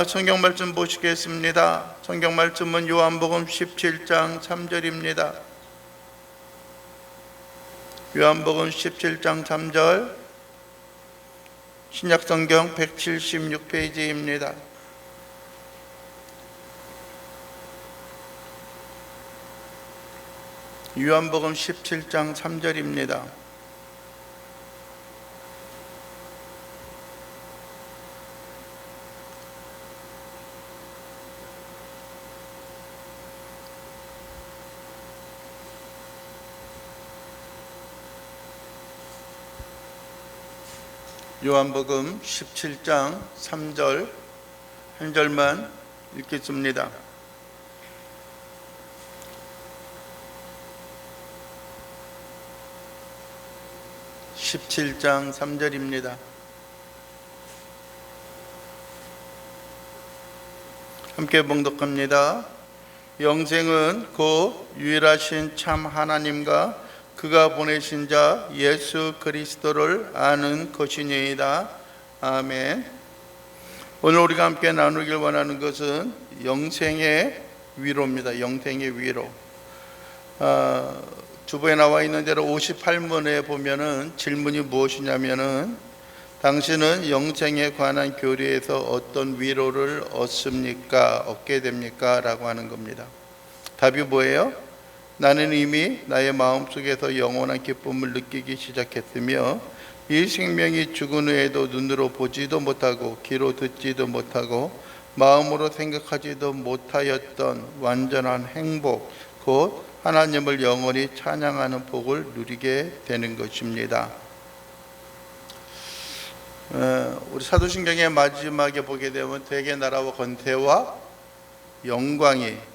성경 말씀 보시겠습니다. 성경 말씀은 요한복음 17장 3절입니다. 요한복음 17장 3절, 신약성경 176페이지입니다. 요한복음 17장 3절입니다. 요한복음 17장 3절 한 절만 읽겠습니다. (17장 3절입니다) 함께 봉독합니다. 영생은 곧 유일하신 참 하나님과 그가 보내신 자 예수 그리스도를 아는 것이니이다. 아멘. 오늘 우리가 함께 나누길 원하는 것은 영생의 위로입니다. 영생의 위로. 주보에 나와 있는 대로 58문에 보면은 질문이 무엇이냐면은 당신은 영생에 관한 교리에서 어떤 위로를 얻게 됩니까? 라고 하는 겁니다. 답이 뭐예요? 나는 이미 나의 마음속에서 영원한 기쁨을 느끼기 시작했으며 이 생명이 죽은 후에도 눈으로 보지도 못하고 귀로 듣지도 못하고 마음으로 생각하지도 못하였던 완전한 행복, 곧 하나님을 영원히 찬양하는 복을 누리게 되는 것입니다. 우리 사도신경의 마지막에 보게 되면 대개 나라와 권세와 영광이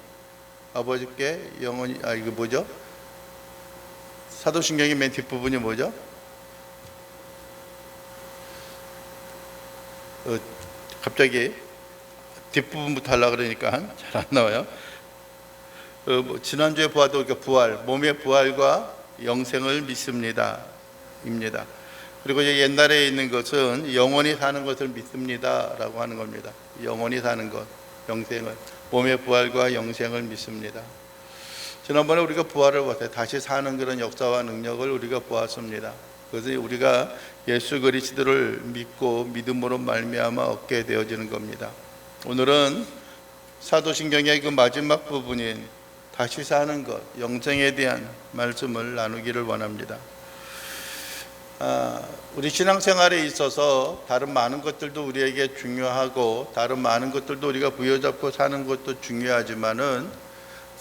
아버지께 영원히 이거 뭐죠? 사도신경의 맨 뒷부분이 뭐죠? 갑자기 뒷부분부터 하려고 그러니까 잘 안 나와요. 지난주에 보아도 부활, 몸의 부활과 영생을 믿습니다. 입니다. 그리고 옛날에 있는 것은 영원히 사는 것을 믿습니다 라고 하는 겁니다. 영원히 사는 것, 영생을, 몸의 부활과 영생을 믿습니다. 지난번에 우리가 부활을 봤어요. 다시 사는 그런 역사와 능력을 우리가 보았습니다. 그것이 우리가 예수 그리스도를 믿고 믿음으로 말미암아 얻게 되어지는 겁니다. 오늘은 사도신경의 그 마지막 부분인 다시 사는 것, 영생에 대한 말씀을 나누기를 원합니다. 우리 신앙생활에 있어서 다른 많은 것들도 우리에게 중요하고 다른 많은 것들도 우리가 부여잡고 사는 것도 중요하지만은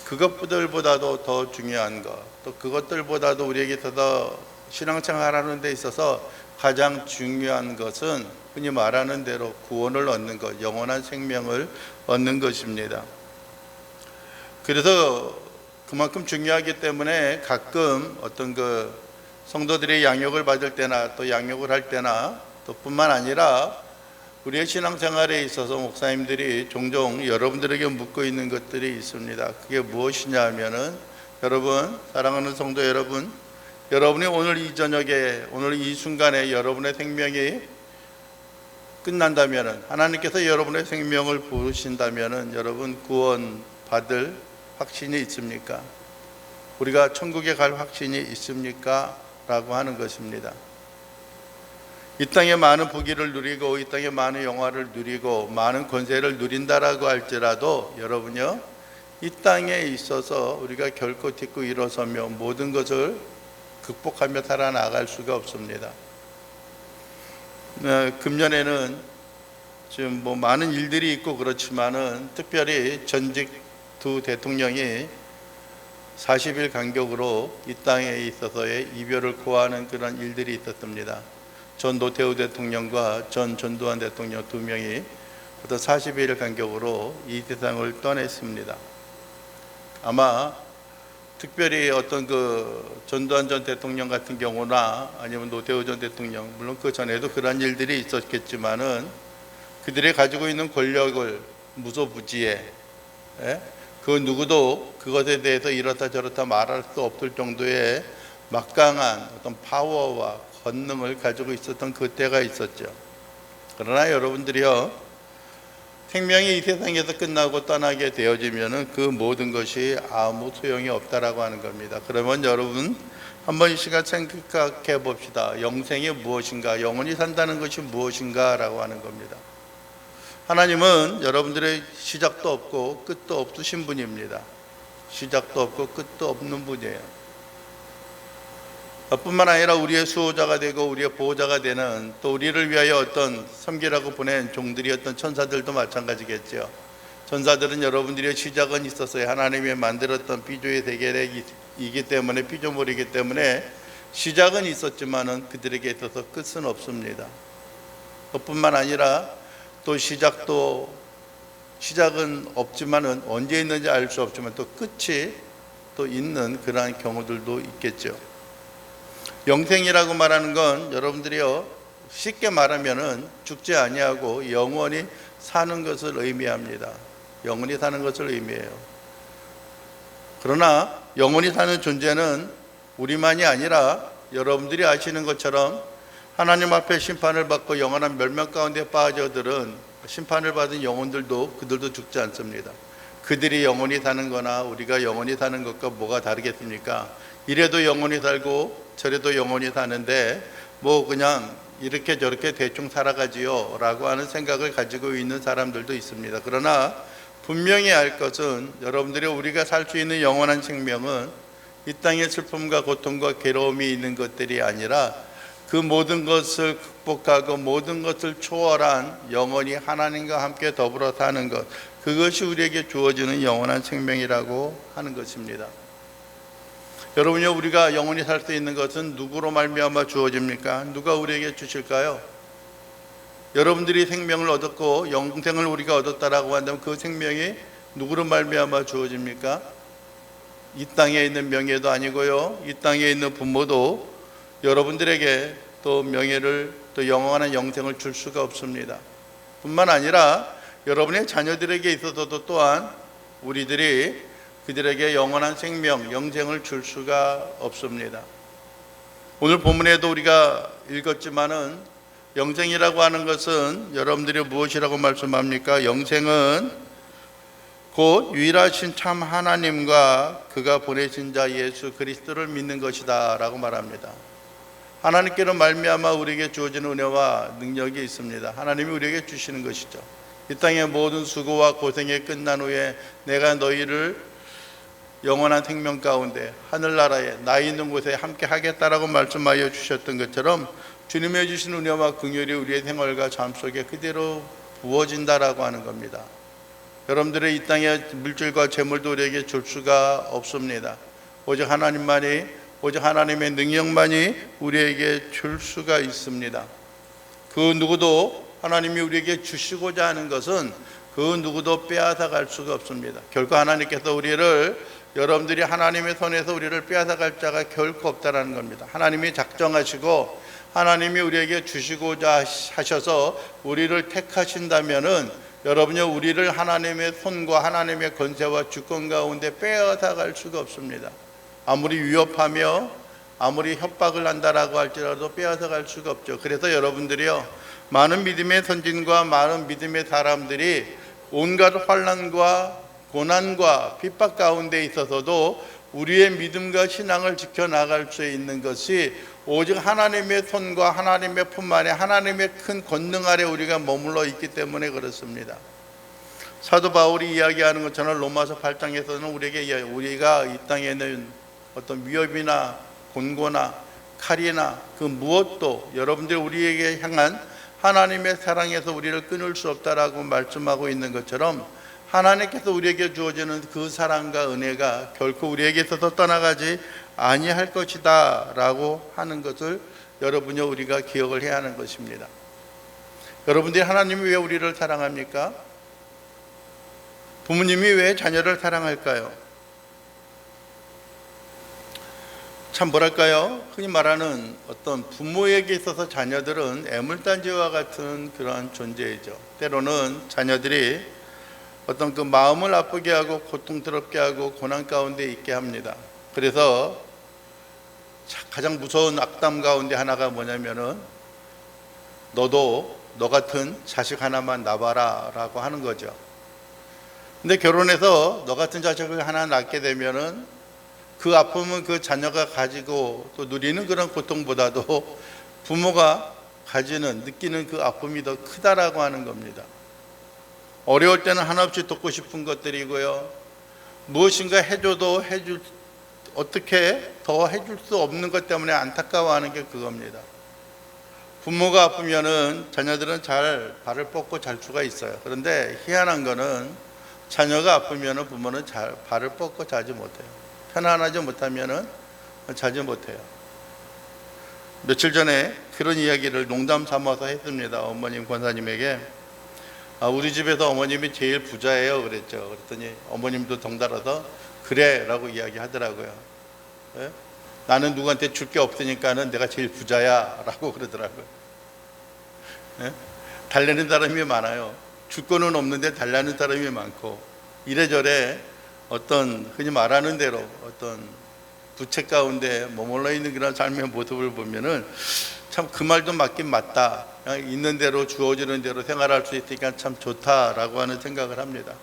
그것들보다도 더 중요한 것, 또 그것들보다도 우리에게 더 신앙생활하는 데 있어서 가장 중요한 것은 흔히 말하는 대로 구원을 얻는 것, 영원한 생명을 얻는 것입니다. 그래서 그만큼 중요하기 때문에 가끔 어떤 성도들이 양육을 받을 때나 또 양육을 할 때나 또 뿐만 아니라 우리의 신앙생활에 있어서 목사님들이 종종 여러분들에게 묻고 있는 것들이 있습니다. 그게 무엇이냐 하면은, 여러분, 사랑하는 성도 여러분, 여러분이 오늘 이 저녁에, 오늘 이 순간에 여러분의 생명이 끝난다면은, 하나님께서 여러분의 생명을 부르신다면은 여러분 구원 받을 확신이 있습니까? 우리가 천국에 갈 확신이 있습니까? 라고 하는 것입니다. 이 땅에 많은 부귀를 누리고 이 땅에 많은 영화를 누리고 많은 권세를 누린다라고 할지라도 여러분요, 이 땅에 있어서 우리가 결코 딛고 일어서며 모든 것을 극복하며 살아나갈 수가 없습니다. 금년에는 지금 많은 일들이 있고 그렇지만은 특별히 전직 두 대통령이 40일 간격으로 이 땅에 있어서의 이별을 고하는 그런 일들이 있었습니다. 전 노태우 대통령과 전 전두환 대통령 두 명이 어떤 40일 간격으로 이 세상을 떠났습니다. 아마 특별히 어떤 전두환 전 대통령 같은 경우나 아니면 노태우 전 대통령, 물론 그 전에도 그런 일들이 있었겠지만은 그들이 가지고 있는 권력을 무소부지에 그 누구도 그것에 대해서 이렇다 저렇다 말할 수 없을 정도의 막강한 어떤 파워와 권능을 가지고 있었던 그때가 있었죠. 그러나 여러분들이요, 생명이 이 세상에서 끝나고 떠나게 되어지면은 그 모든 것이 아무 소용이 없다라고 하는 겁니다. 그러면 여러분 한번 이 시간 생각해 봅시다. 영생이 무엇인가? 영원히 산다는 것이 무엇인가라고 하는 겁니다. 하나님은 여러분들의 시작도 없고 끝도 없으신 분입니다. 시작도 없고 끝도 없는 분이에요. 뿐만 아니라 우리의 수호자가 되고 우리의 보호자가 되는, 또 우리를 위하여 어떤 섬기라고 보낸 종들이었던 천사들도 마찬가지겠죠. 천사들은 여러분들의 시작은 있었어요. 하나님이 만들었던 피조의 세계이기 때문에, 피조물이기 때문에 시작은 있었지만은 그들에게 있어서 끝은 없습니다. 뿐만 아니라 또 시작은 없지만은 언제 있는지 알 수 없지만 또 끝이 또 있는 그러한 경우들도 있겠죠. 영생이라고 말하는 건 여러분들이요, 쉽게 말하면은 죽지 아니하고 영원히 사는 것을 의미합니다. 영원히 사는 것을 의미해요. 그러나 영원히 사는 존재는 우리만이 아니라 여러분들이 아시는 것처럼 하나님 앞에 심판을 받고 영원한 멸망 가운데 빠져들은 심판을 받은 영혼들도 그들도 죽지 않습니다. 그들이 영원히 사는 거나 우리가 영원히 사는 것과 뭐가 다르겠습니까? 이래도 영원히 살고 저래도 영원히 사는데 뭐 그냥 이렇게 저렇게 대충 살아가지요 라고 하는 생각을 가지고 있는 사람들도 있습니다. 그러나 분명히 알 것은 여러분들이 우리가 살 수 있는 영원한 생명은 이 땅의 슬픔과 고통과 괴로움이 있는 것들이 아니라 그 모든 것을 극복하고 모든 것을 초월한 영원히 하나님과 함께 더불어 사는 것, 그것이 우리에게 주어지는 영원한 생명이라고 하는 것입니다. 여러분요, 우리가 영원히 살 수 있는 것은 누구로 말미암아 주어집니까? 누가 우리에게 주실까요? 여러분들이 생명을 얻었고 영생을 우리가 얻었다라고 한다면 그 생명이 누구로 말미암아 주어집니까? 이 땅에 있는 명예도 아니고요, 이 땅에 있는 부모도 여러분들에게 또 명예를, 또 영원한 영생을 줄 수가 없습니다. 뿐만 아니라 여러분의 자녀들에게 있어서도 또한 우리들이 그들에게 영원한 생명, 영생을 줄 수가 없습니다. 오늘 본문에도 우리가 읽었지만은 영생이라고 하는 것은 여러분들이 무엇이라고 말씀합니까? 영생은 곧 유일하신 참 하나님과 그가 보내신 자 예수 그리스도를 믿는 것이다 라고 말합니다. 하나님께로 말미암아 우리에게 주어지는 은혜와 능력이 있습니다. 하나님이 우리에게 주시는 것이죠. 이 땅의 모든 수고와 고생이 끝난 후에 내가 너희를 영원한 생명 가운데 하늘나라에 나 있는 곳에 함께 하겠다라고 말씀하여 주셨던 것처럼 주님의 주신 은혜와 긍휼이 우리의 생활과 삶 속에 그대로 부어진다라고 하는 겁니다. 여러분들의 이 땅의 물질과 재물도 우리에게 줄 수가 없습니다. 오직 하나님만이, 오직 하나님의 능력만이 우리에게 줄 수가 있습니다. 그 누구도 하나님이 우리에게 주시고자 하는 것은 그 누구도 빼앗아 갈 수가 없습니다. 결코 하나님께서 우리를, 여러분들이 하나님의 손에서 우리를 빼앗아 갈 자가 결코 없다라는 겁니다. 하나님이 작정하시고 하나님이 우리에게 주시고자 하셔서 우리를 택하신다면은 여러분이 우리를 하나님의 손과 하나님의 권세와 주권 가운데 빼앗아 갈 수가 없습니다. 아무리 위협하며 아무리 협박을 한다라고 할지라도 빼앗아 갈 수가 없죠. 그래서 여러분들이요, 많은 믿음의 선진과 많은 믿음의 사람들이 온갖 환난과 고난과 핍박 가운데 있어서도 우리의 믿음과 신앙을 지켜나갈 수 있는 것이 오직 하나님의 손과 하나님의 품 안에 하나님의 큰 권능 아래 우리가 머물러 있기 때문에 그렇습니다. 사도 바울이 이야기하는 것처럼 로마서 8장에서는 우리가 이 땅에 있는 어떤 위협이나 곤고나 칼이나 그 무엇도 여러분들 우리에게 향한 하나님의 사랑에서 우리를 끊을 수 없다라고 말씀하고 있는 것처럼 하나님께서 우리에게 주어지는 그 사랑과 은혜가 결코 우리에게 있어서 떠나가지 아니할 것이다 라고 하는 것을 여러분이 우리가 기억을 해야 하는 것입니다. 여러분들이 하나님이 왜 우리를 사랑합니까? 부모님이 왜 자녀를 사랑할까요? 참 뭐랄까요? 흔히 말하는 어떤 부모에게 있어서 자녀들은 애물단지와 같은 그러한 존재이죠. 때로는 자녀들이 어떤 그 마음을 아프게 하고 고통스럽게 하고 고난 가운데 있게 합니다. 그래서 가장 무서운 악담 가운데 하나가 뭐냐면은 너도 너 같은 자식 하나만 낳아라 라고 하는 거죠. 근데 결혼해서 너 같은 자식을 하나 낳게 되면은 그 아픔은 그 자녀가 가지고 또 누리는 그런 고통보다도 부모가 느끼는 그 아픔이 더 크다라고 하는 겁니다. 어려울 때는 한없이 돕고 싶은 것들이고요. 무엇인가 해줘도 어떻게 더 해줄 수 없는 것 때문에 안타까워하는 게 그겁니다. 부모가 아프면은 자녀들은 잘 발을 뻗고 잘 수가 있어요. 그런데 희한한 거는 자녀가 아프면은 부모는 잘 발을 뻗고 자지 못해요. 편안하지 못하면은 자지 못해요. 며칠 전에 그런 이야기를 농담 삼아서 했습니다. 어머님 권사님에게. 우리 집에서 어머님이 제일 부자예요 그랬죠. 그랬더니 어머님도 덩달아서 그래 라고 이야기하더라고요. 예? 나는 누구한테 줄 게 없으니까는 내가 제일 부자야 라고 그러더라고요. 예? 달래는 사람이 많아요. 줄 거는 없는데 달라는 사람이 많고, 이래저래 어떤 흔히 말하는 대로 어떤 부채 가운데 머물러 있는 그런 삶의 모습을 보면은 참 그 말도 맞긴 맞다. 그냥 있는 대로 주어지는 대로 생활할 수 있으니까 참 좋다라고 하는 생각을 합니다.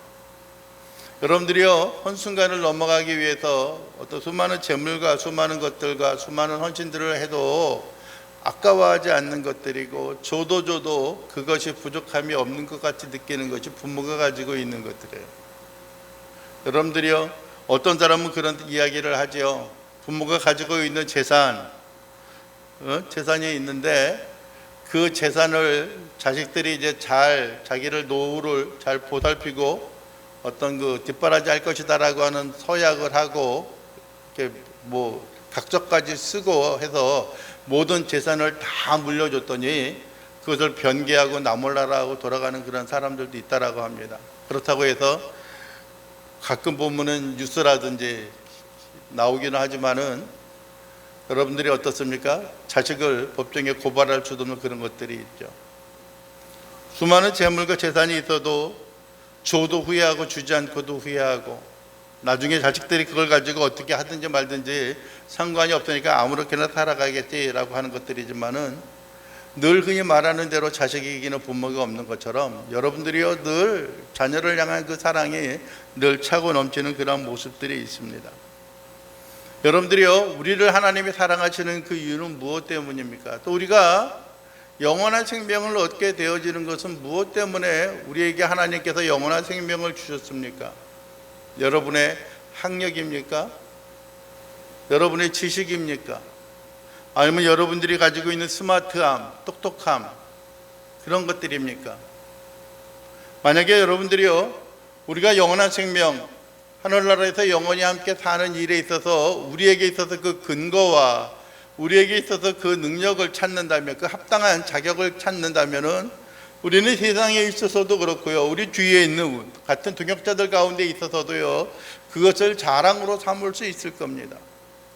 여러분들이요, 헌순간을 넘어가기 위해서 어떤 수많은 재물과 수많은 것들과 수많은 헌신들을 해도 아까워하지 않는 것들이고, 줘도 그것이 부족함이 없는 것 같이 느끼는 것이 부모가 가지고 있는 것들이에요. 여러분들이요, 어떤 사람은 그런 이야기를 하죠. 부모가 가지고 있는 재산이 있는데 그 재산을 자식들이 이제 자기를 노후를 잘 보살피고 어떤 그 뒷바라지 할 것이다라고 하는 서약을 하고 이렇게 뭐 각서까지 쓰고 해서 모든 재산을 다 물려줬더니 그것을 변개하고 나몰라라고 돌아가는 그런 사람들도 있다라고 합니다. 그렇다고 해서 가끔 보면은 뉴스라든지 나오기는 하지만은 여러분들이 어떻습니까? 자식을 법정에 고발할 수도 없는 그런 것들이 있죠. 수많은 재물과 재산이 있어도 줘도 후회하고 주지 않고도 후회하고, 나중에 자식들이 그걸 가지고 어떻게 하든지 말든지 상관이 없으니까 아무렇게나 살아가겠지라고 하는 것들이지만은, 늘 흔히 말하는 대로 자식이 이기는 부모가 없는 것처럼 여러분들이요, 늘 자녀를 향한 그 사랑이 늘 차고 넘치는 그런 모습들이 있습니다. 여러분들이요, 우리를 하나님이 사랑하시는 그 이유는 무엇 때문입니까? 또 우리가 영원한 생명을 얻게 되어지는 것은 무엇 때문에 우리에게 하나님께서 영원한 생명을 주셨습니까? 여러분의 학력입니까? 여러분의 지식입니까? 아니면 여러분들이 가지고 있는 스마트함, 똑똑함, 그런 것들입니까? 만약에 여러분들이요, 우리가 영원한 생명, 하늘나라에서 영원히 함께 사는 일에 있어서 우리에게 있어서 그 근거와 우리에게 있어서 그 능력을 찾는다면, 그 합당한 자격을 찾는다면은 우리는 세상에 있어서도 그렇고요, 우리 주위에 있는 같은 동역자들 가운데 있어서도요, 그것을 자랑으로 삼을 수 있을 겁니다.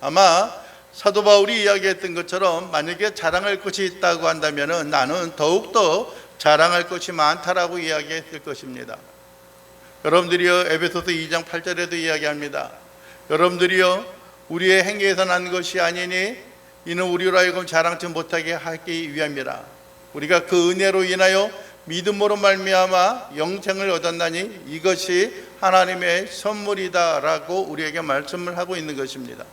아마 사도 바울이 이야기했던 것처럼 만약에 자랑할 것이 있다고 한다면은 나는 더욱더 자랑할 것이 많다라고 이야기했을 것입니다. 여러분들이요, 에베소서 2장 8절에도 이야기합니다. 여러분들이요, 우리의 행위에서 난 것이 아니니 이는 우리로 하여금 자랑치 못하게 하기 위함이라. 우리가 그 은혜로 인하여 믿음으로 말미암아 영생을 얻었나니 이것이 하나님의 선물이다라고 우리에게 말씀을 하고 있는 것입니다.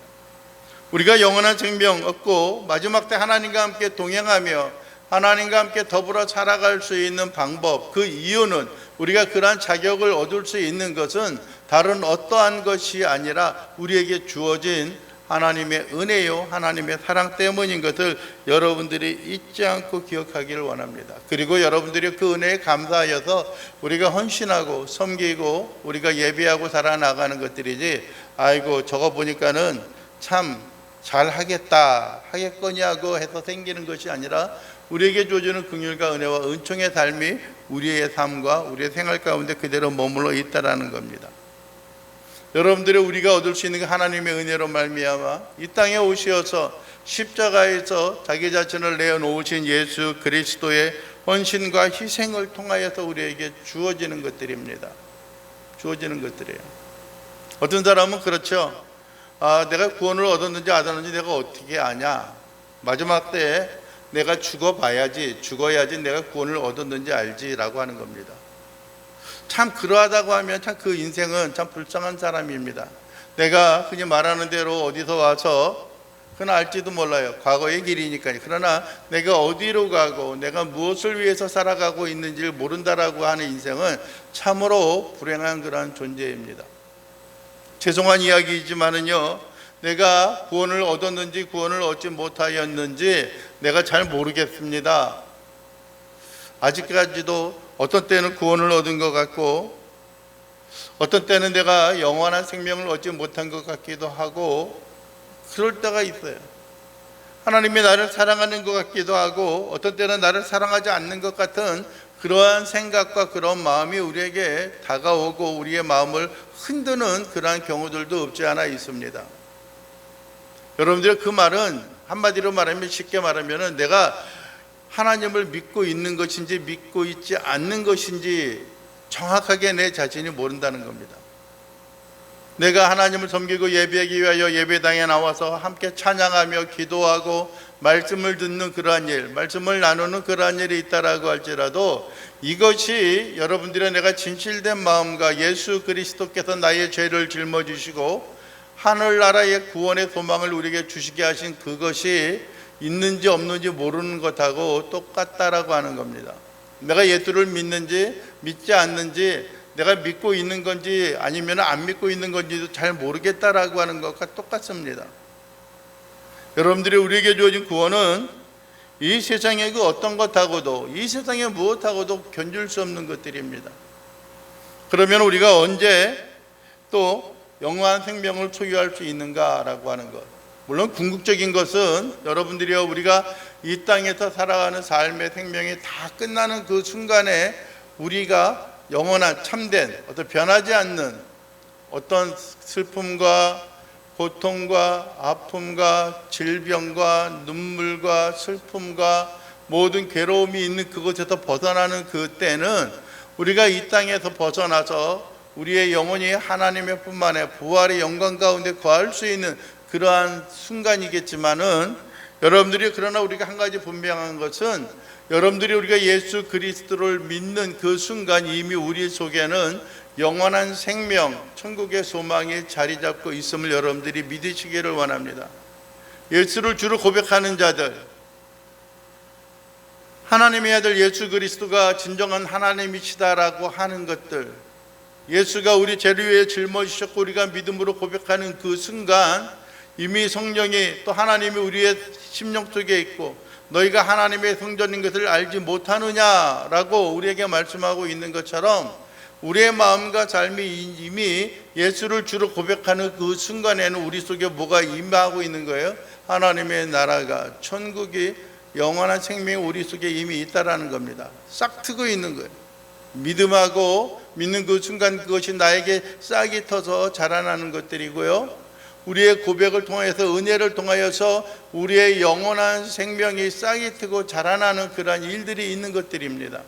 우리가 영원한 생명 얻고 마지막 때 하나님과 함께 동행하며 하나님과 함께 더불어 살아갈 수 있는 방법, 그 이유는, 우리가 그러한 자격을 얻을 수 있는 것은 다른 어떠한 것이 아니라 우리에게 주어진 하나님의 은혜요, 하나님의 사랑 때문인 것을 여러분들이 잊지 않고 기억하기를 원합니다. 그리고 여러분들이 그 은혜에 감사하여서 우리가 헌신하고 섬기고 우리가 예배하고 살아나가는 것들이지, 아이고 저거 보니까는 참 잘하겠다 하겠거냐고 해서 생기는 것이 아니라 우리에게 주어지는 긍휼과 은혜와 은총의 삶이 우리의 삶과 우리의 생활 가운데 그대로 머물러 있다라는 겁니다. 여러분들이 우리가 얻을 수 있는 하나님의 은혜로 말미암아 이 땅에 오시어서 십자가에서 자기 자신을 내어놓으신 예수 그리스도의 헌신과 희생을 통하여서 우리에게 주어지는 것들입니다. 주어지는 것들이에요. 어떤 사람은 그렇죠. 내가 구원을 얻었는지 안 얻었는지 내가 어떻게 아냐. 마지막 때에 내가 죽어야지 내가 구원을 얻었는지 알지라고 하는 겁니다. 참 그러하다고 하면 참 그 인생은 참 불쌍한 사람입니다. 내가 흔히 말하는 대로 어디서 와서 그는 알지도 몰라요. 과거의 길이니까요. 그러나 내가 어디로 가고 내가 무엇을 위해서 살아가고 있는지를 모른다라고 하는 인생은 참으로 불행한 그러한 존재입니다. 죄송한 이야기이지만은요, 내가 구원을 얻었는지 구원을 얻지 못하였는지 내가 잘 모르겠습니다. 아직까지도 어떤 때는 구원을 얻은 것 같고 어떤 때는 내가 영원한 생명을 얻지 못한 것 같기도 하고 그럴 때가 있어요. 하나님이 나를 사랑하는 것 같기도 하고 어떤 때는 나를 사랑하지 않는 것 같은 그러한 생각과 그런 마음이 우리에게 다가오고 우리의 마음을 흔드는 그러한 경우들도 없지 않아 있습니다. 여러분들의 그 말은 한마디로 말하면 쉽게 말하면 내가 하나님을 믿고 있는 것인지 믿고 있지 않는 것인지 정확하게 내 자신이 모른다는 겁니다. 내가 하나님을 섬기고 예배하기 위하여 예배당에 나와서 함께 찬양하며 기도하고 말씀을 듣는 그러한 일, 말씀을 나누는 그러한 일이 있다라고 할지라도 이것이 여러분들의 내가 진실된 마음과 예수 그리스도께서 나의 죄를 짊어지시고 하늘나라의 구원의 소망을 우리에게 주시게 하신 그것이 있는지 없는지 모르는 것하고 똑같다라고 하는 겁니다. 내가 예수를 믿는지 믿지 않는지 내가 믿고 있는 건지 아니면 안 믿고 있는 건지도 잘 모르겠다라고 하는 것과 똑같습니다. 여러분들이 우리에게 주어진 구원은 이 세상의 그 어떤 것하고도 이 세상의 무엇하고도 견줄 수 없는 것들입니다. 그러면 우리가 언제 또 영원한 생명을 소유할 수 있는가라고 하는 것. 물론 궁극적인 것은 여러분들이요 우리가 이 땅에서 살아가는 삶의 생명이 다 끝나는 그 순간에 우리가 영원한 참된 어떤 변하지 않는 어떤 슬픔과 고통과 아픔과 질병과 눈물과 슬픔과 모든 괴로움이 있는 그곳에서 벗어나는 그때는 우리가 이 땅에서 벗어나서 우리의 영혼이 하나님의 뿐만에 부활의 영광 가운데 거할 수 있는 그러한 순간이겠지만은 여러분들이 그러나 우리가 한 가지 분명한 것은 여러분들이 우리가 예수 그리스도를 믿는 그 순간 이미 우리 속에는 영원한 생명, 천국의 소망이 자리 잡고 있음을 여러분들이 믿으시기를 원합니다. 예수를 주로 고백하는 자들, 하나님의 아들 예수 그리스도가 진정한 하나님이시다라고 하는 것들, 예수가 우리 죄를 위해 짊어지셨고 우리가 믿음으로 고백하는 그 순간 이미 성령이 또 하나님이 우리의 심령 속에 있고 너희가 하나님의 성전인 것을 알지 못하느냐라고 우리에게 말씀하고 있는 것처럼 우리의 마음과 삶이 이미 예수를 주로 고백하는 그 순간에는 우리 속에 뭐가 임하고 있는 거예요? 하나님의 나라가 천국이 영원한 생명이 우리 속에 이미 있다라는 겁니다. 싹 트고 있는 거예요. 믿음하고 믿는 그 순간 그것이 나에게 싹이 터서 자라나는 것들이고요. 우리의 고백을 통해서 은혜를 통하여서 우리의 영원한 생명이 싹이 트고 자라나는 그러한 일들이 있는 것들입니다.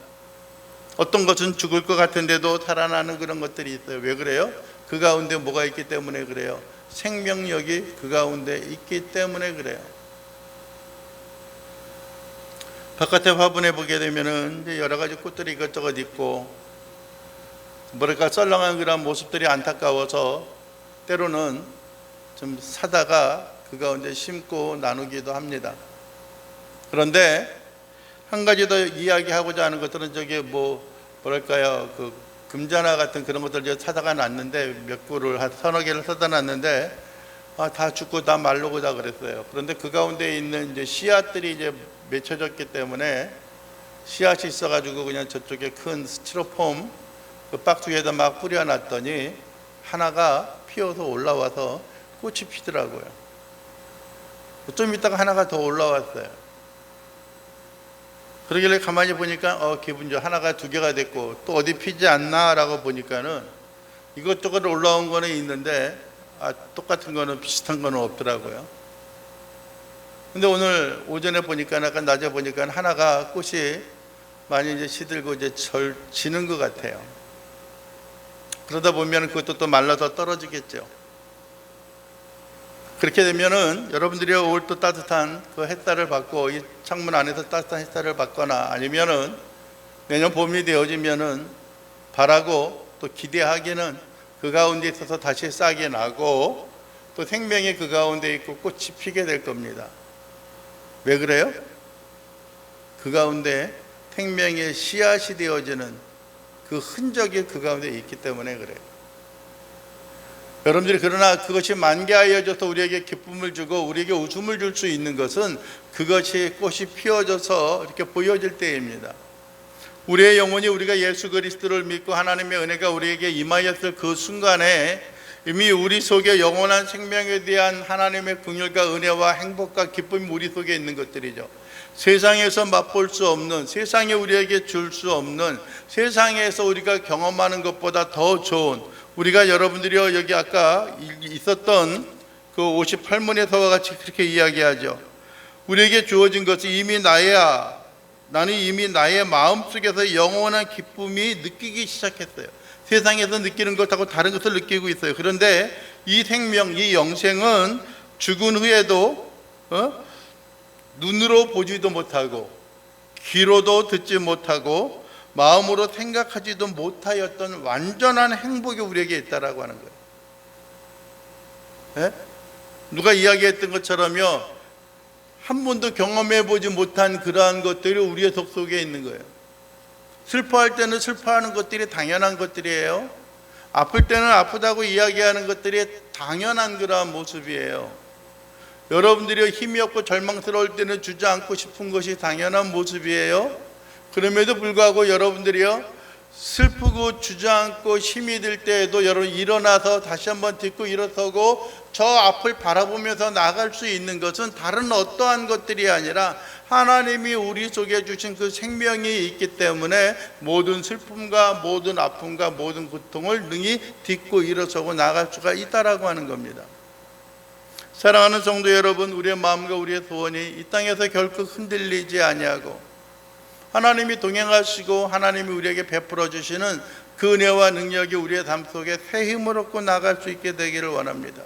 어떤 것은 죽을 것 같은데도 살아나는 그런 것들이 있어요. 왜 그래요? 그 가운데 뭐가 있기 때문에 그래요. 생명력이 그 가운데 있기 때문에 그래요. 바깥에 화분에 보게 되면은 이제 여러 가지 꽃들이 이것저것 있고 뭐랄까 썰렁한 그런 모습들이 안타까워서 때로는 좀 사다가 그 가운데 심고 나누기도 합니다. 그런데 한 가지 더 이야기하고자 하는 것들은 저기 뭐랄까요 그 금자나 같은 그런 것들 사다가 놨는데 몇 그루를 한 서너 개를 사다 놨는데 다 죽고 다 말르고 다 그랬어요. 그런데 그 가운데 있는 이제 씨앗들이 이제 맺혀졌기 때문에 씨앗이 있어가지고 그냥 저쪽에 큰 스티로폼 그 박스 위에다 막 뿌려놨더니 하나가 피어서 올라와서 꽃이 피더라고요. 좀 있다가 하나가 더 올라왔어요. 그러길래 가만히 보니까 기분 좋아. 하나가 두 개가 됐고 또 어디 피지 않나 라고 보니까는 이것저것 올라온 거는 있는데 똑같은 거는 비슷한 거는 없더라고요. 근데 오늘 오전에 보니까 약간 낮에 보니까 하나가 꽃이 많이 이제 시들고 이제 지는 것 같아요. 그러다 보면 그것도 또 말라서 떨어지겠죠. 그렇게 되면은 여러분들이 올 또 따뜻한 그 햇살을 받고 이 창문 안에서 따뜻한 햇살을 받거나 아니면은 내년 봄이 되어지면은 바라고 또 기대하기는 그 가운데 있어서 다시 싹이 나고 또 생명이 그 가운데 있고 꽃이 피게 될 겁니다. 왜 그래요? 그 가운데 생명의 씨앗이 되어지는 그 흔적이 그 가운데 있기 때문에 그래요. 여러분들이 그러나 그것이 만개하여져서 우리에게 기쁨을 주고 우리에게 웃음을 줄 수 있는 것은 그것이 꽃이 피어져서 이렇게 보여질 때입니다. 우리의 영혼이 우리가 예수 그리스도를 믿고 하나님의 은혜가 우리에게 임하였을 그 순간에 이미 우리 속에 영원한 생명에 대한 하나님의 긍휼과 은혜와 행복과 기쁨이 우리 속에 있는 것들이죠. 세상에서 맛볼 수 없는, 세상에 우리에게 줄 수 없는, 세상에서 우리가 경험하는 것보다 더 좋은, 우리가 여러분들이요 여기 아까 있었던 그 58문에서와 같이 그렇게 이야기하죠. 우리에게 주어진 것이 이미 나는 이미 나의 마음속에서 영원한 기쁨이 느끼기 시작했어요. 세상에서 느끼는 것하고 다른 것을 느끼고 있어요. 그런데 이 생명, 이 영생은 죽은 후에도 눈으로 보지도 못하고 귀로도 듣지 못하고 마음으로 생각하지도 못하였던 완전한 행복이 우리에게 있다라고 하는 거예요. 누가 이야기했던 것처럼요, 한 번도 경험해 보지 못한 그러한 것들이 우리의 속속에 있는 거예요. 슬퍼할 때는 슬퍼하는 것들이 당연한 것들이에요. 아플 때는 아프다고 이야기하는 것들이 당연한 그러한 모습이에요. 여러분들이 힘이 없고 절망스러울 때는 주저앉고 싶은 것이 당연한 모습이에요. 그럼에도 불구하고 여러분들이요 슬프고 주저앉고 힘이 들 때에도 여러분 일어나서 다시 한번 딛고 일어서고 저 앞을 바라보면서 나아갈 수 있는 것은 다른 어떠한 것들이 아니라 하나님이 우리 속에 주신 그 생명이 있기 때문에 모든 슬픔과 모든 아픔과 모든 고통을 능히 딛고 일어서고 나아갈 수가 있다라고 하는 겁니다. 사랑하는 성도 여러분, 우리의 마음과 우리의 소원이 이 땅에서 결코 흔들리지 아니하고 하나님이 동행하시고 하나님이 우리에게 베풀어 주시는 그 은혜와 능력이 우리의 삶 속에 새 힘을 얻고 나갈 수 있게 되기를 원합니다.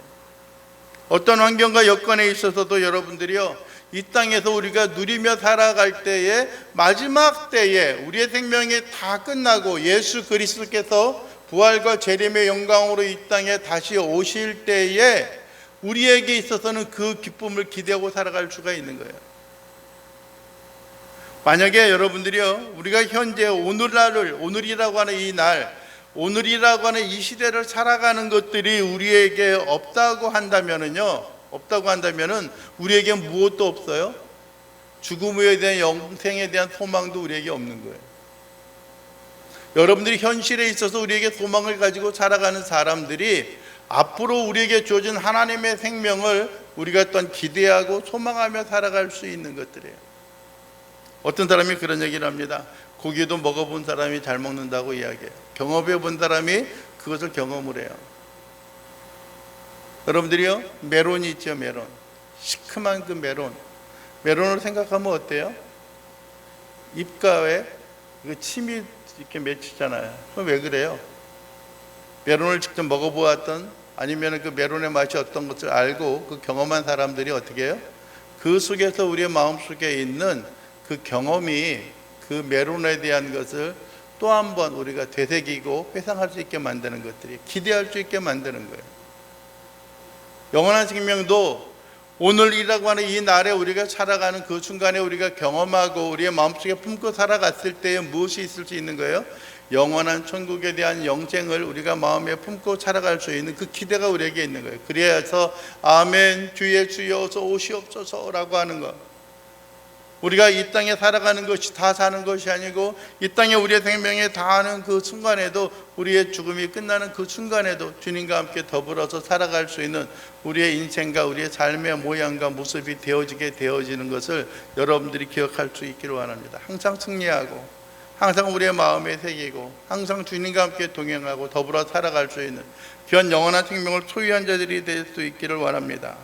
어떤 환경과 여건에 있어서도 여러분들이요 이 땅에서 우리가 누리며 살아갈 때에 마지막 때에 우리의 생명이 다 끝나고 예수 그리스도께서 부활과 재림의 영광으로 이 땅에 다시 오실 때에 우리에게 있어서는 그 기쁨을 기대하고 살아갈 수가 있는 거예요. 만약에 여러분들이요 우리가 현재 오늘이라고 하는 이 날, 오늘이라고 하는 이 시대를 살아가는 것들이 우리에게 없다고 한다면은 우리에게 무엇도 없어요. 죽음 후에 대한 영생에 대한 소망도 우리에게 없는 거예요. 여러분들이 현실에 있어서 우리에게 소망을 가지고 살아가는 사람들이 앞으로 우리에게 주어진 하나님의 생명을 우리가 또한 기대하고 소망하며 살아갈 수 있는 것들이에요. 어떤 사람이 그런 얘기를 합니다. 고기도 먹어본 사람이 잘 먹는다고 이야기해요. 경험해 본 사람이 그것을 경험을 해요. 여러분들이요 메론이 있죠. 메론, 시큼한 그 메론을 생각하면 어때요? 입가에 그 침이 이렇게 맺히잖아요. 그럼 왜 그래요? 메론을 직접 먹어보았던 아니면 그 메론의 맛이 어떤 것을 알고 그 경험한 사람들이 어떻게 해요? 그 속에서 우리의 마음속에 있는 그 경험이 그 메론에 대한 것을 또 한 번 우리가 되새기고 회상할 수 있게 만드는 것들이 기대할 수 있게 만드는 거예요. 영원한 생명도 오늘이라고 하는 이 날에 우리가 살아가는 그 순간에 우리가 경험하고 우리의 마음속에 품고 살아갔을 때에 무엇이 있을 수 있는 거예요? 영원한 천국에 대한 영생을 우리가 마음에 품고 살아갈 수 있는 그 기대가 우리에게 있는 거예요. 그래서 아멘 주 예수여 어서 오시옵소서라고 하는 것. 우리가 이 땅에 살아가는 것이 다 사는 것이 아니고 이 땅에 우리의 생명에 다하는 그 순간에도 우리의 죽음이 끝나는 그 순간에도 주님과 함께 더불어서 살아갈 수 있는 우리의 인생과 우리의 삶의 모양과 모습이 되어지는 것을 여러분들이 기억할 수 있기를 원합니다. 항상 승리하고 항상 우리의 마음에 새기고 항상 주님과 함께 동행하고 더불어 살아갈 수 있는 귀한 영원한 생명을 소유한 자들이 될 수 있기를 원합니다.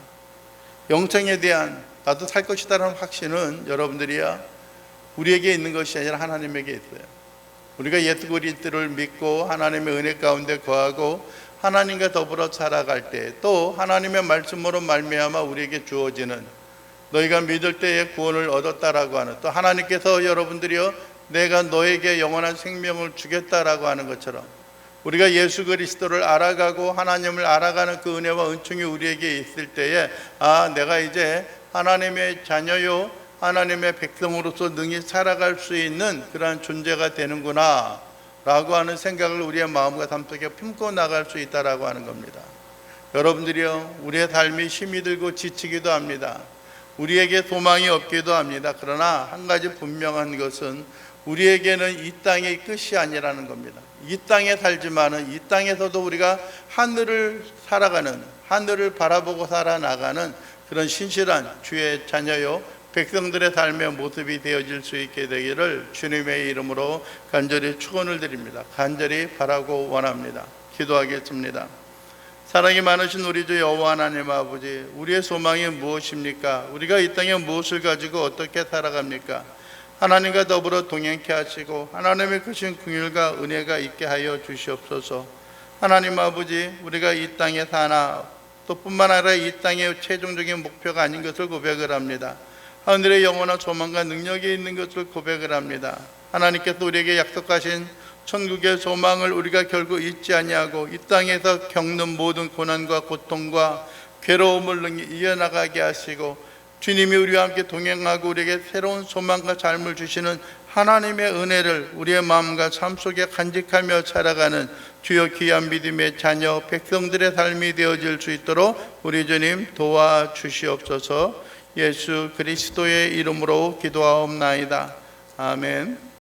영생에 대한 나도 살 것이다라는 확신은 여러분들이야 우리에게 있는 것이 아니라 하나님에게 있어요. 우리가 예수 그리스도를 믿고 하나님의 은혜 가운데 거하고 하나님과 더불어 살아갈 때, 또 하나님의 말씀으로 말미암아 우리에게 주어지는 너희가 믿을 때에 구원을 얻었다라고 하는, 또 하나님께서 여러분들이여 내가 너에게 영원한 생명을 주겠다라고 하는 것처럼 우리가 예수 그리스도를 알아가고 하나님을 알아가는 그 은혜와 은총이 우리에게 있을 때에 내가 이제 하나님의 자녀요 하나님의 백성으로서 능히 살아갈 수 있는 그러한 존재가 되는구나 라고 하는 생각을 우리의 마음과 삶속에 품고 나갈 수 있다라고 하는 겁니다. 여러분들이요, 우리의 삶이 힘이 들고 지치기도 합니다. 우리에게 소망이 없기도 합니다. 그러나 한 가지 분명한 것은 우리에게는 이 땅의 끝이 아니라는 겁니다. 이 땅에 살지만은 이 땅에서도 우리가 하늘을 살아가는, 하늘을 바라보고 살아나가는 그런 신실한 주의 자녀요 백성들의 삶의 모습이 되어질 수 있게 되기를 주님의 이름으로 간절히 축원을 드립니다. 간절히 바라고 원합니다. 기도하겠습니다. 사랑이 많으신 우리 주 여호와 하나님 아버지, 우리의 소망이 무엇입니까? 우리가 이 땅에 무엇을 가지고 어떻게 살아갑니까? 하나님과 더불어 동행케 하시고 하나님의 크신 긍휼과 은혜가 있게 하여 주시옵소서. 하나님 아버지, 우리가 이 땅에 사나 또 뿐만 아니라 이 땅의 최종적인 목표가 아닌 것을 고백을 합니다. 하늘의 영원한 소망과 능력이 있는 것을 고백을 합니다. 하나님께서 우리에게 약속하신 천국의 소망을 우리가 결국 잊지 아니하고 이 땅에서 겪는 모든 고난과 고통과 괴로움을 능히 이어나가게 하시고 주님이 우리와 함께 동행하고 우리에게 새로운 소망과 삶을 주시는 하나님의 은혜를 우리의 마음과 삶 속에 간직하며 살아가는 주여 귀한 믿음의 자녀 백성들의 삶이 되어질 수 있도록 우리 주님 도와주시옵소서. 예수 그리스도의 이름으로 기도하옵나이다. 아멘.